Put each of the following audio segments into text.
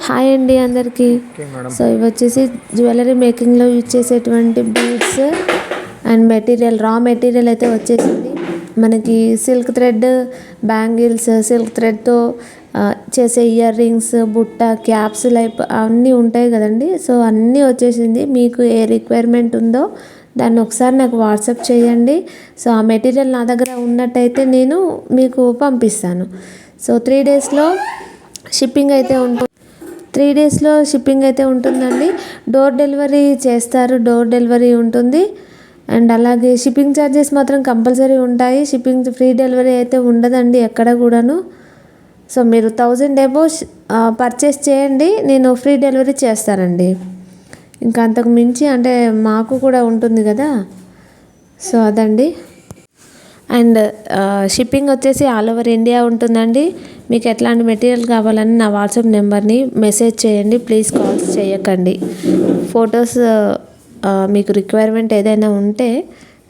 Hi అండి అందరికీ. So ఇవి వచ్చేసి జ్యువెలరీ మేకింగ్లో యూజ్ చేసేటువంటి beads and material, raw material అయితే వచ్చేసింది మనకి. సిల్క్ థ్రెడ్ బ్యాంగిల్స్, సిల్క్ థ్రెడ్తో చేసే ఇయర్ రింగ్స్, బుట్ట, క్యాప్స్ లైక్ అన్నీ ఉంటాయి కదండి. సో అన్నీ వచ్చేసింది. మీకు ఏ రిక్వైర్మెంట్ ఉందో దాన్ని ఒకసారి నాకు వాట్సాప్ చేయండి. సో ఆ మెటీరియల్ నా దగ్గర ఉన్నట్టయితే నేను మీకు పంపిస్తాను. సో 3 డేస్లో షిప్పింగ్ అయితే ఉంటుంది. 3 డేస్లో షిప్పింగ్ అయితే ఉంటుందండి. డోర్ డెలివరీ చేస్తారు, డోర్ డెలివరీ ఉంటుంది. అండ్ అలాగే షిప్పింగ్ ఛార్జెస్ మాత్రం కంపల్సరీ ఉంటాయి. షిప్పింగ్ ఫ్రీ డెలివరీ అయితే ఉండదండి ఎక్కడ కూడాను. సో మీరు 1000 అబోవ్ పర్చేస్ చేయండి, నేను ఫ్రీ డెలివరీ చేస్తానండి. ఇంకా అంతకు మించి అంటే మాకు కూడా ఉంటుంది కదా. సో అదండి. అండ్ షిప్పింగ్ వచ్చేసి ఆల్ ఓవర్ ఇండియా ఉంటుందండి. మీకు ఎట్లాంటి మెటీరియల్ కావాలని నా వాట్సాప్ నెంబర్ని మెసేజ్ చేయండి, ప్లీజ్ కాల్స్ చేయకండి. ఫొటోస్ మీకు రిక్వైర్మెంట్ ఏదైనా ఉంటే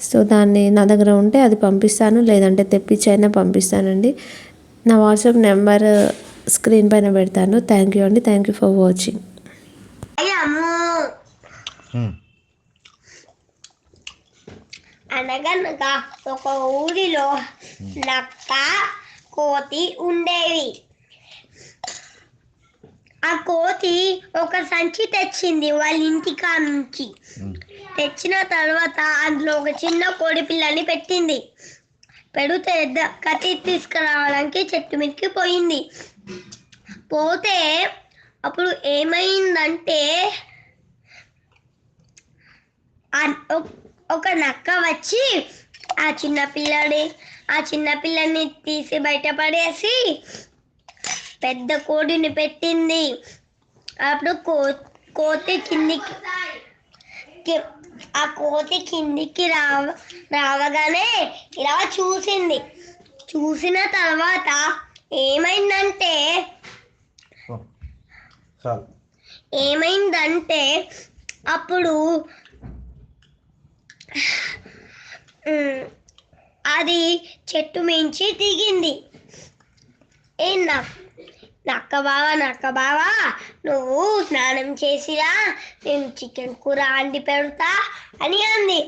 సో దాన్ని నా దగ్గర ఉంటే అది పంపిస్తాను, లేదంటే తెప్పించైనా పంపిస్తానండి. నా వాట్సాప్ నెంబర్ స్క్రీన్ పైన పెడతాను. థ్యాంక్ యూ అండి, థ్యాంక్ యూ ఫర్ వాచింగ్. అనగనగా ఒక ఊరిలో నక్క, కోతి ఉండేవి. ఆ కోతి ఒక సంచి తెచ్చింది వాళ్ళ ఇంటికా నుంచి. తెచ్చిన తర్వాత అందులో ఒక చిన్న కోడి పిల్లని పెట్టింది. పెడితే కత్తి తీసుకురావడానికి చెట్టు మీదకి పోయింది. పోతే అప్పుడు ఏమైందంటే ఒక నక్క వచ్చి ఆ చిన్న పిల్లని తీసి బయటపడేసి పెద్ద కోడిని పెట్టింది. అప్పుడు కోతి కిందికి రావగానే ఇలా చూసింది. చూసిన తర్వాత ఏమైందంటే అప్పుడు అది చెట్టు మించి దిగింది. నక్క బావా నువ్వు స్నానం చేసిరా, నేను చికెన్ కూర అండి పెడతా అని అంది.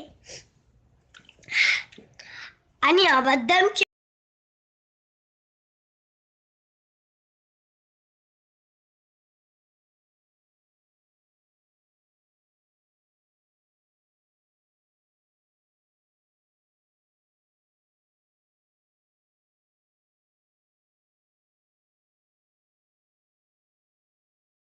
అని అబద్ధం